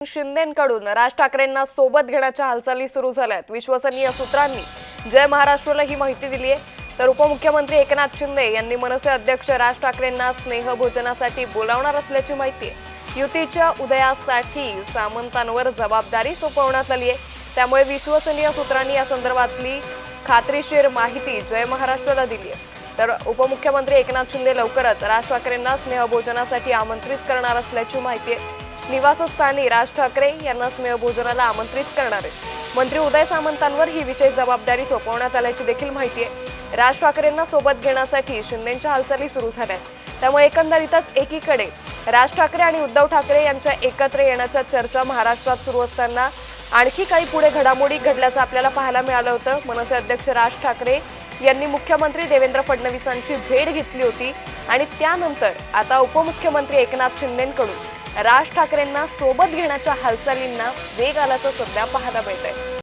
शिंदेंकडून राज ठाकरेंना सोबत घेण्याच्या हालचाली सुरू झाल्यात। विश्वसनीय सूत्रांनी जय महाराष्ट्राला ही माहिती दिली आहे। तर उपमुख्यमंत्री एकनाथ शिंदे यांनी मनसे अध्यक्ष राज ठाकरेंना स्नेहभोजनासाठी बोलावणार असल्याची माहिती आहे। युतीच्या उदयासाठी सामंतांवर जबाबदारी सोपवण्यात आली आहे। त्यामुळे विश्वसनीय सूत्रांनी या संदर्भातली खात्रीशीर माहिती जय महाराष्ट्राला दिली आहे। तर उपमुख्यमंत्री एकनाथ शिंदे लवकरच राज ठाकरेंना स्नेहभोजनासाठी आमंत्रित करणार असल्याची माहिती आहे। निवासस्थानी राज ठाकरे यांना स्नेहभोजनाला आमंत्रित करणार आहेत। मंत्री उदय सामंतांवर ही विशेष जबाबदारी सोपवण्यात आल्याची देखील माहिती आहे। राज ठाकरेंना सोबत घेण्यासाठी शिंदेंच्या हालचाली सुरू झाल्या आहेत। त्यामुळे एकंदरीतच एकीकडे राज ठाकरे आणि उद्धव ठाकरे यांच्या एकत्र येण्याच्या चर्चा महाराष्ट्रात सुरू असताना आणखी काही पुढे घडामोडी घडल्याचं आपल्याला पाहायला मिळालं होतं। मनसे अध्यक्ष राज ठाकरे यांनी मुख्यमंत्री देवेंद्र फडणवीसांची भेट घेतली होती आणि त्यानंतर आता उपमुख्यमंत्री एकनाथ शिंदेंकडून राज ठाकरेंना सोबत घेण्याच्या हालचालींना वेग आल्याचं सध्या पाहायला मिळतंय।